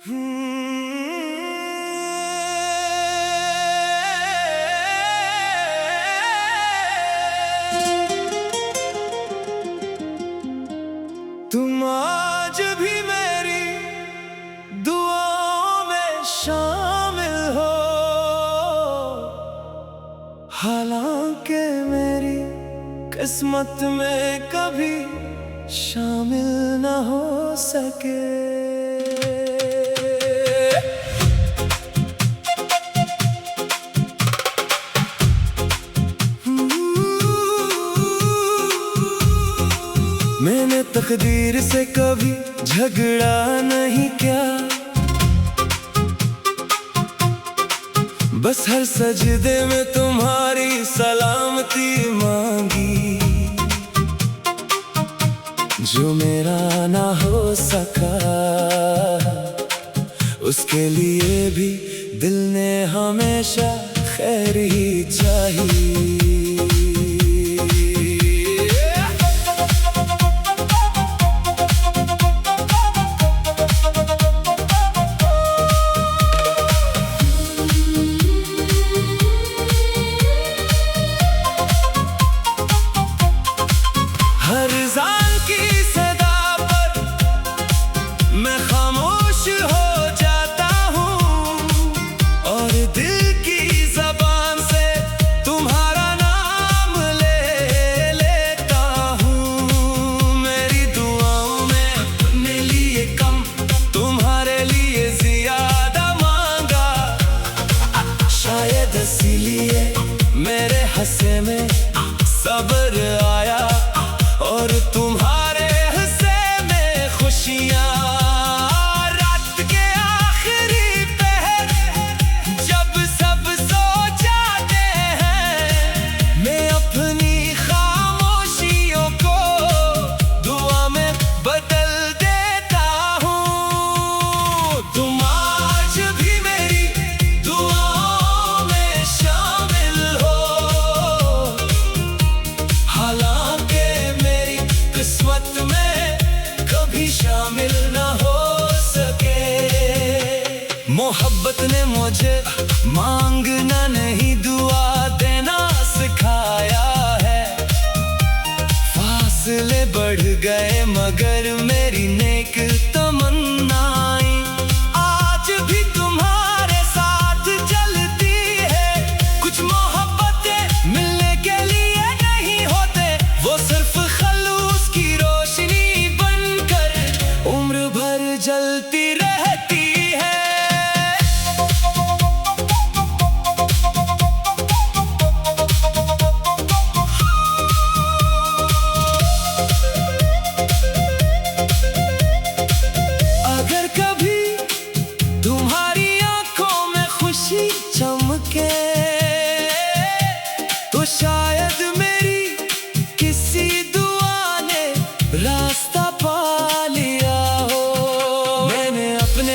तुम आज भी मेरी दुआओं में शामिल हो, हालांकि मेरी किस्मत में कभी शामिल न हो सके। मैंने तकदीर से कभी झगड़ा नहीं किया, बस हर सजदे में तुम्हारी सलामती मांगी। जो मेरा ना हो सका उसके लिए भी दिल ने हमेशा खैर ही चाहिए। हर ज़ान की सदा पर मैं खामोश हो जाता हूँ और दिल की ज़बान से तुम्हारा नाम ले लेता हूँ। मेरी दुआओं में अपने लिए कम, तुम्हारे लिए ज़्यादा मांगा। शायद इसीलिए मेरे हंसे में सब्र आया और तुम्हारे हंसे में खुशियाँ। रात के आखिरी पहर जब सब सो जाते हैं, मैं अपनी खामोशियों को दुआ में बदल देता हूँ। तुम आज भी मेरी दुआओं में शामिल हो, हालांकि किस्मत में कभी शामिल ना हो सके। मोहब्बत ने मुझे मांगना नहीं दुआ देना सिखाया है। फासले बढ़ गए मगर मेरी नेक तमन्नाएं आज भी तुम्हारे साथ चलती है। कुछ मोहब्बतें मिलने के लिए नहीं होते, वो सिर्फ जलती रहती है। अगर कभी तुम्हारी आंखों में खुशी चमके तो शायद मेरी किसी दुआ ने रास्ता पा लिया।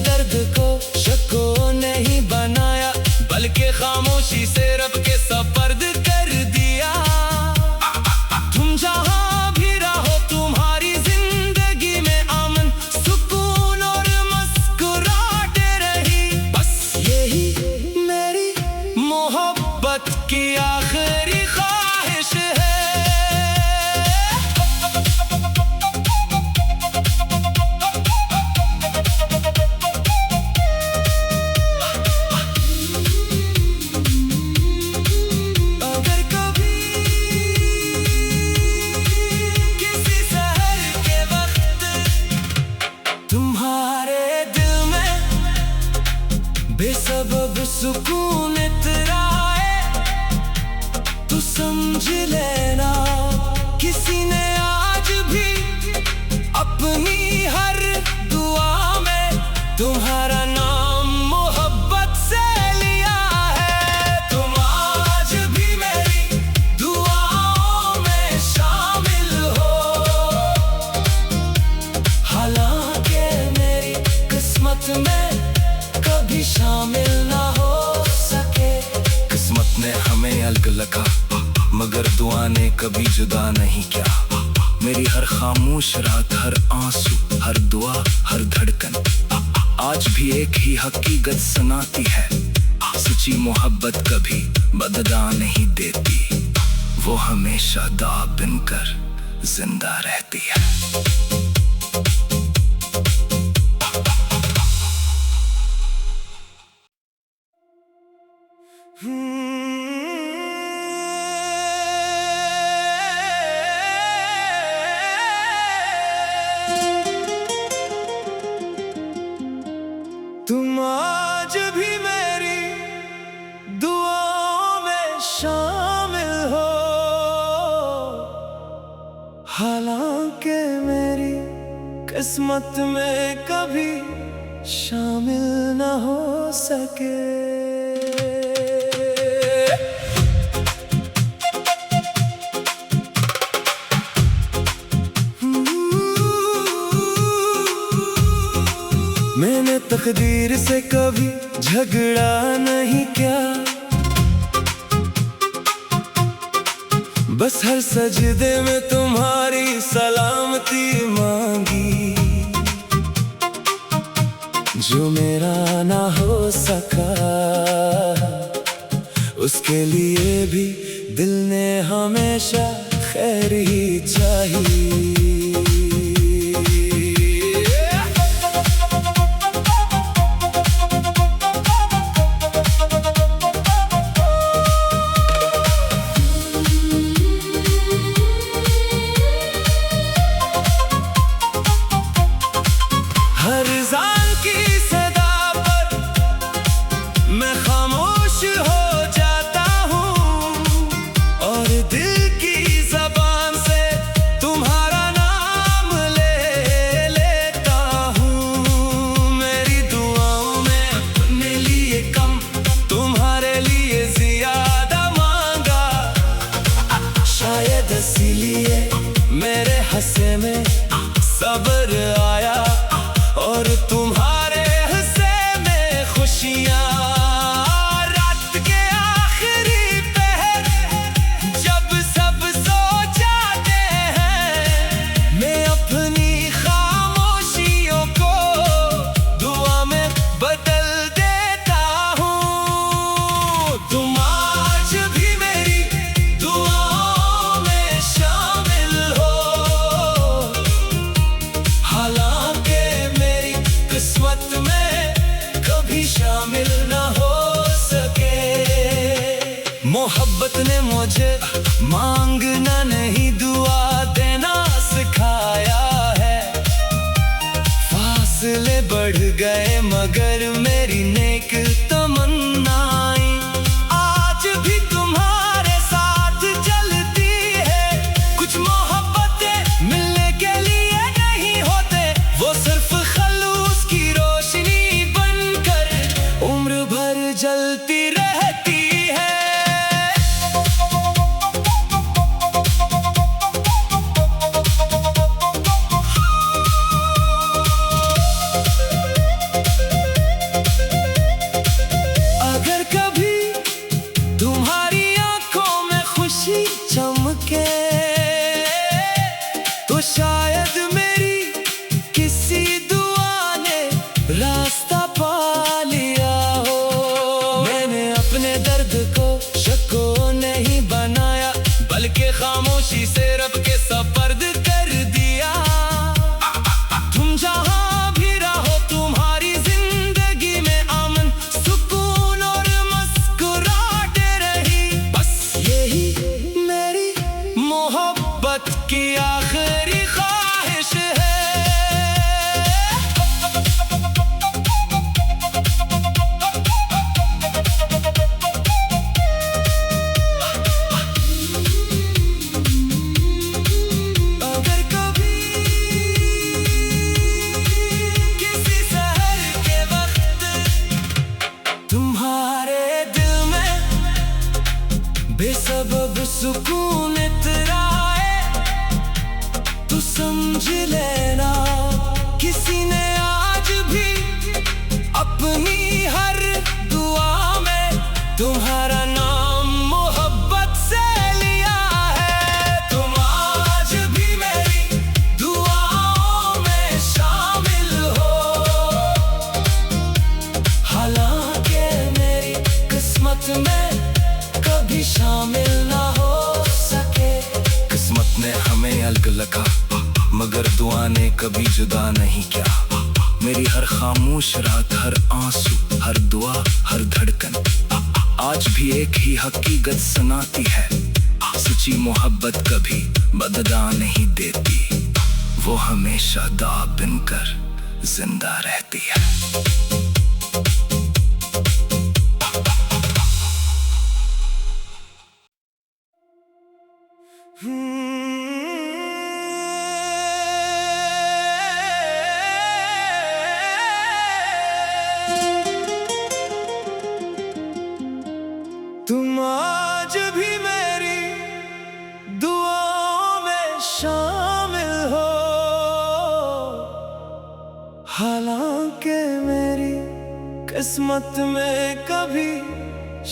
दर्द को शको नहीं बनाया, बल्कि खामोशी से रब के सपर्द कर दिया। तुम जहां भी रहो तुम्हारी जिंदगी में अमन सुकून और मुस्कुराहट रही। बस यही मेरी मोहब्बत की आखिरी ख्वाहिश है। बेसबब सुकून इतराए तू समझ लेना, किसी ने आज भी अपनी हर दुआ में तुम्हारा नाम मोहब्बत से लिया है। तुम आज भी मेरी दुआओं में शामिल हो, हालांकि मेरी किस्मत में कभी शामिल ना हो सके। किस्मत ने हमें अलग लगा मगर दुआ ने कभी जुदा नहीं किया। मेरी हर खामोश रात, हर आंसू, हर दुआ, हर धड़कन आज भी एक ही हकीकत सुनाती है, सच्ची मोहब्बत कभी बदला नहीं देती, वो हमेशा दाग बनकर जिंदा रहती है। तुम आज भी मेरी दुआओं में शामिल हो, हालांकि मेरी किस्मत में कभी शामिल न हो सके। मैंने तकदीर से कभी झगड़ा नहीं किया, बस हर सजदे में तुम्हारी सलामती मांगी। जो मेरा ना हो सका उसके लिए भी दिल ने हमेशा खैर ही चाहिए। हर ज़ान की सदा पर मैं खामोश हो जाता हूँ, और दिल की ज़बान से तुम्हारा नाम ले लेता हूँ। मेरी दुआओं में अपने लिए कम, तुम्हारे लिए ज़्यादा मांगा, शायद इसीलिए मेरे हंसे में सब्र आया, और तुम्हारे हंसे में खुशियाँ। रात के आखिरी पहर जब सब सो जाते हैं, मैं अपनी खामोशियों को दुआ में बदल देता हूँ। तुम आज भी मेरी दुआओं में शामिल हो, हालांकि किस्मत में कभी शामिल ना हो सके। मोहब्बत ने मुझे मांगना नहीं दुआ देना सिखाया है। फासले बढ़ गए मगर मेरी नेक तमन्नाएं आज भी तुम्हारे साथ चलती है। कुछ मोहब्बतें मिलने के लिए नहीं होते, वो सिर्फ जलती रहती है। ने कभी जुदा नहीं किया। मेरी हर खामोश रात, हर आंसू, हर दुआ, हर धड़कन आज भी एक ही हकीकत सुनाती है। सच्ची मोहब्बत कभी बदला नहीं देती, वो हमेशा दाग बनकर जिंदा रहती है। तुम आज भी मेरी दुआओं में शामिल हो, हालांकि मेरी किस्मत में कभी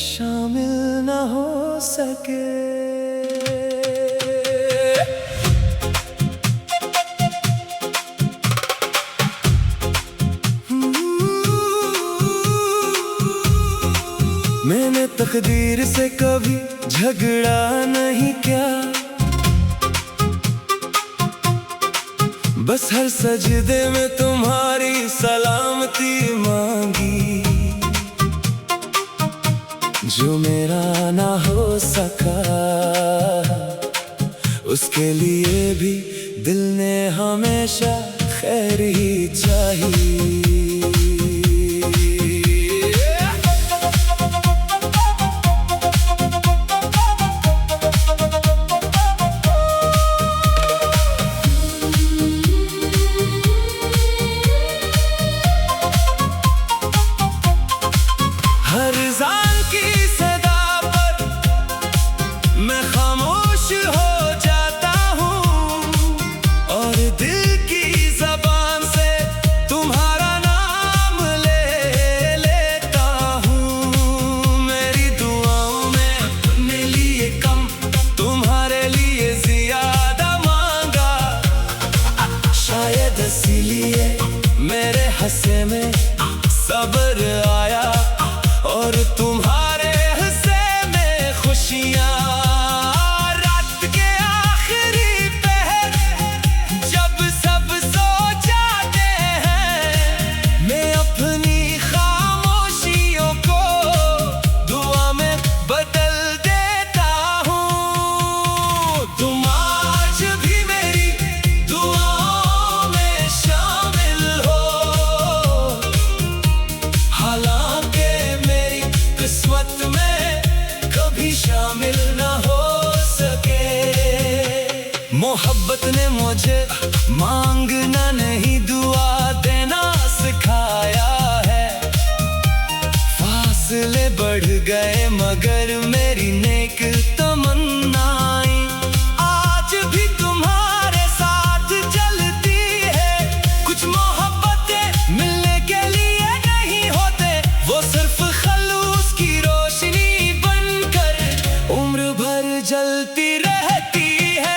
शामिल न हो सके। मैंने तकदीर से कभी झगड़ा नहीं किया, बस हर सजदे में तुम्हारी सलामती मांगी। जो मेरा ना हो सका उसके लिए भी दिल ने हमेशा खैर ही चाहिए। इसीलिए मेरे हंसे में सब्र आया और तुम्हारे हंसे में खुशियाँ। रात के आखिरी पहर जब सब सो जाते हैं, मैं अपनी खामोशियों को दुआ में बदल देता हूँ। तुम आज भी मेरी दुआओं में शामिल हो, हालांकि मेरी किस्मत में कभी शामिल न हो सके। मोहब्बत ने मुझे मांगना नहीं दुआ देना सिखाया है। फासले बढ़ गए मगर मेरी नेक तमन्नाएं आज भी तुम्हारे साथ चलती है। कुछ मोहब्बतें मिलने के लिए नहीं होते, वो सिर्फ खलूस की रोशनी बनकर उम्र भर जलती रहती है।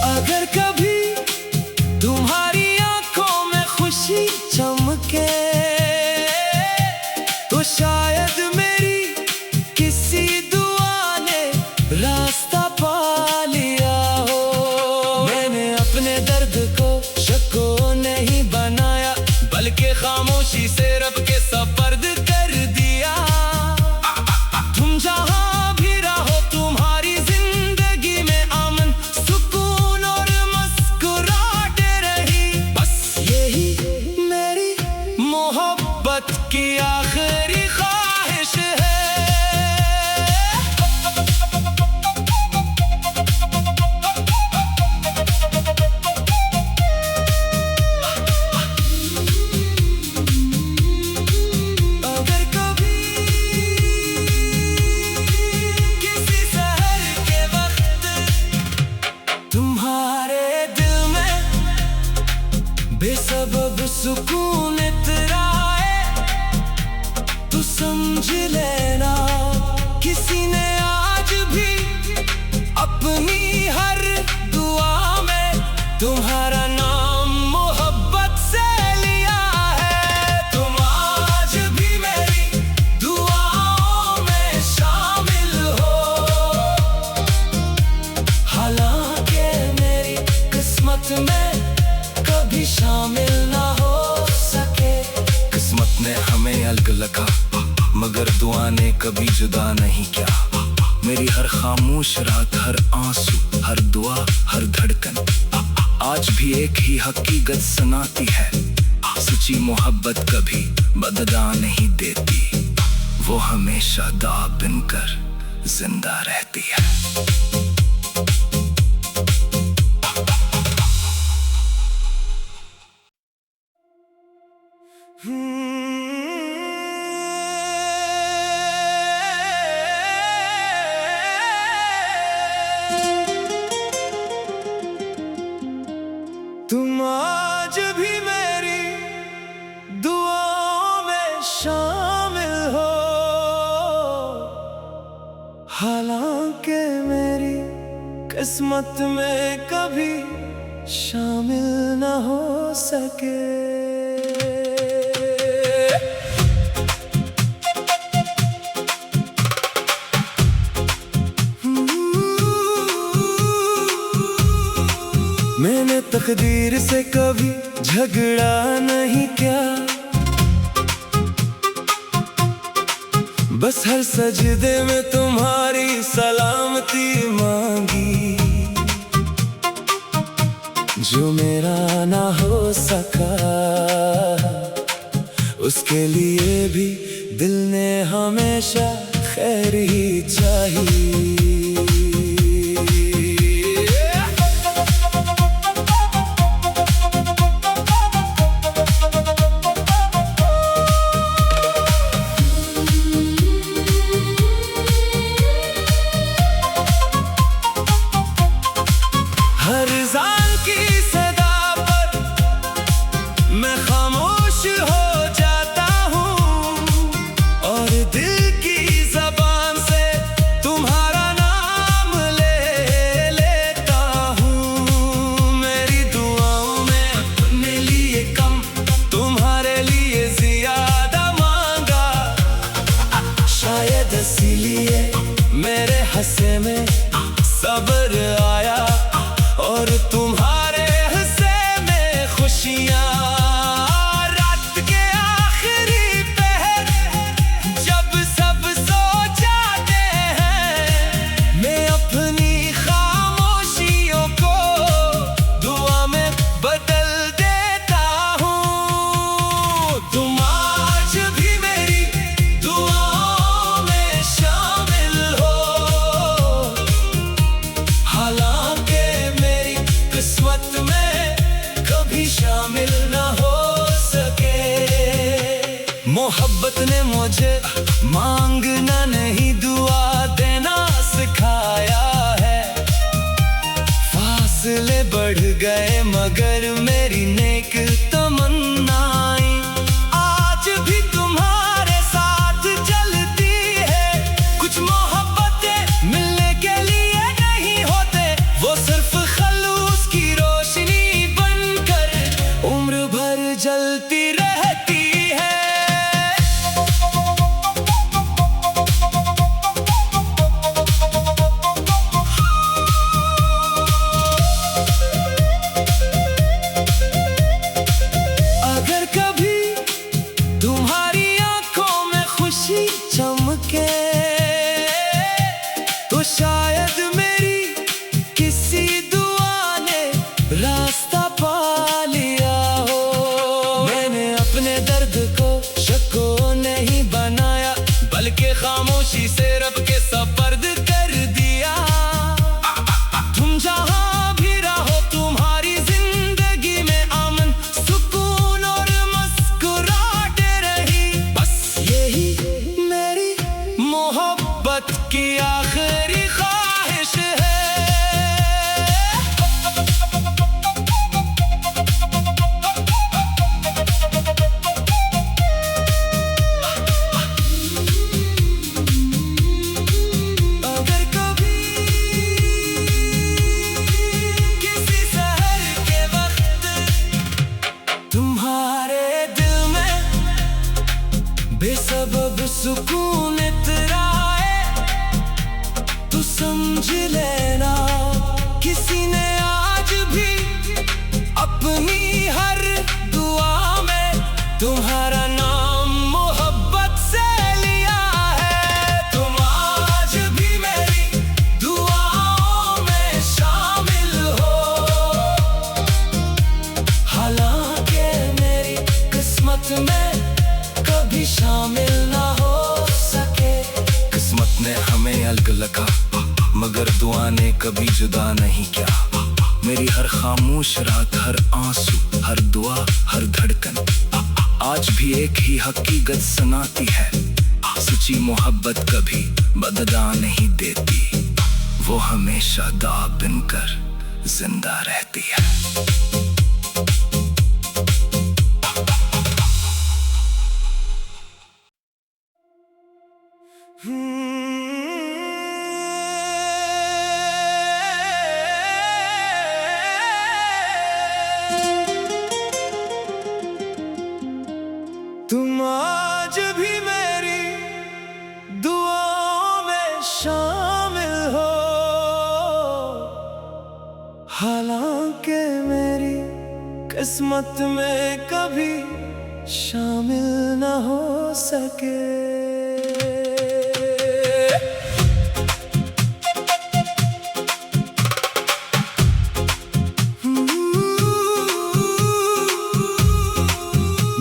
अगर कभी तुम्हारी आंखों में खुशी चमके तो शायद मेरी किसी दुआ ने रास्ता पा लिया हो। मैंने अपने दर्द को शक्को नहीं बनाया, बल्कि खामोशी से रब के सपर्द कर दिया। तुम जहां भी रहो तुम्हारी जिंदगी में अमन सुकून और मुस्कुराहट रही। बस यही मेरी मोहब्बत की आखिरी ख्वाहिश है। अगर कभी किसी सहर के वक्त तुम्हारे दिल में बेसबब सुकून इतराए तो समझ लेना किसी ने आज भी अपनी हर दुआ में तुम्हारा नाम मोहब्बत से लिया है। फर्क लगा, मगर दुआ ने कभी जुदा नहीं किया। मेरी हर खामोश रात, हर आंसू, हर दुआ, हर धड़कन आज भी एक ही हकीकत सुनाती है, सच्ची मोहब्बत कभी बदला नहीं देती, वो हमेशा दाग बनकर जिंदा रहती है। तुम आज भी मेरी दुआओं में शामिल हो, हालांकि मेरी किस्मत में कभी शामिल न हो सके। मैंने तकदीर से कभी झगड़ा नहीं किया, बस हर सजदे में तुम्हारी सलामती मांगी। जो मेरा ना हो सका उसके लिए भी दिल ने हमेशा खैर ही चाहिए। इसीलिए मेरे हंसे में सब्र आया और तुम्हारे हंसे में खुशियाँ। रात के आखिरी पहर जब सब सो जाते हैं, मैं अपनी खामोशियों को दुआ में बदल देता हूँ। तुम आज भी मेरी दुआओं में शामिल हो, हालांकि मेरी किस्मत में कभी शामिल न हो सके। मोहब्बत ने मुझे मांगना नहीं दुआ देना सिखाया है। फासले बढ़ गए मगर मेरी नेक तमन्नाएं आज भी तुम्हारे साथ चलती है। कुछ मोहब्बतें मिलने के लिए नहीं होते, वो सिर्फ खलूस की रोशनी बनकर उम्र भर जलती रहती है। अगर कभी तुम्हारी आंखों में खुशी चमके तो शायद मेरी किसी दुआ ने रास्ता पा लिया हो। मैंने अपने दर्द को शक्को नहीं बनाया, बल्कि खामोशी से रब के सपर्द कर दिया। तुम जहां भी रहो तुम्हारी जिंदगी में अमन सुकून और मुस्कुराहट रही। बस यही मेरी मोहब्बत की आखिरी ख्वाहिश है। अगर कभी किसी सहर के वक्त तुम्हारे दिल में बेसबब सुकून इतराए तो समझ लेना किसी ने आज भी अपनी हर दुआ में तुम्हारा नाम मोहब्बत मगर दुआ ने कभी जुदा नहीं किया। मेरी हर खामोश रात, हर आंसू, हर दुआ, हर धड़कन आज भी एक ही हकीकत सुनाती है। सच्ची मोहब्बत कभी बदला नहीं देती, वो हमेशा दाग बनकर जिंदा रहती है। तुम आज भी मेरी दुआओं में शामिल हो, हालांकि मेरी किस्मत में कभी शामिल न हो सके।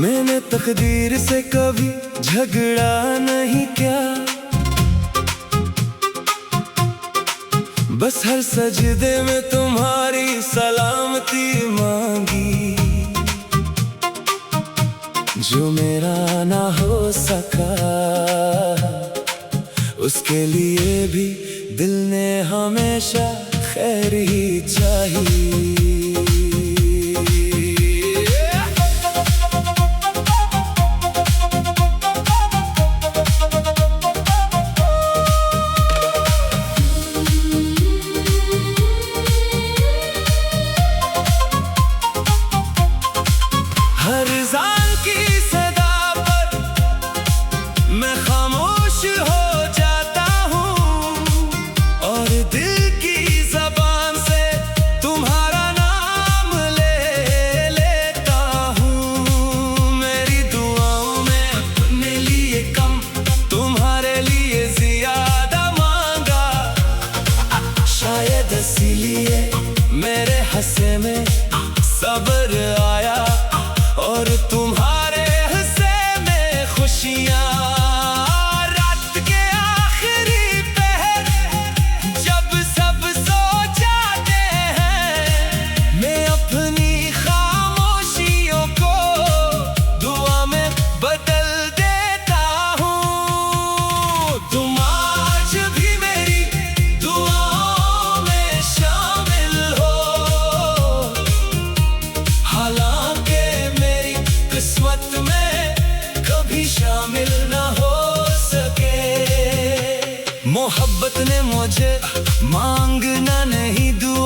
मैंने तकदीर से कभी झगड़ा नहीं किया, बस हर सजदे में तुम्हारी सलामती मांगी। जो मेरा ना हो सका उसके लिए भी दिल ने हमेशा खैर ही चाहिए। हर ज़ान की सदा पर मैं खामोश हो जाता हूँ और दिल की ज़बान से तुम्हारा नाम ले लेता हूँ। मेरी दुआओं में अपने लिए कम, तुम्हारे लिए ज़्यादा मांगा। शायद इसीलिए मेरे हंसे में सब्र आया और तुम्हारे हंसे में खुशियाँ। रात के आखिरी पहर जब सब सो जाते हैं, मैं अपनी खामोशियों को दुआ में बदल देता हूँ। तुम आज भी मेरी दुआओं में शामिल हो, हालांकि किस्मत में कभी शामिल ना हो सके। मोहब्बत ने मुझे मांगना नहीं दुआ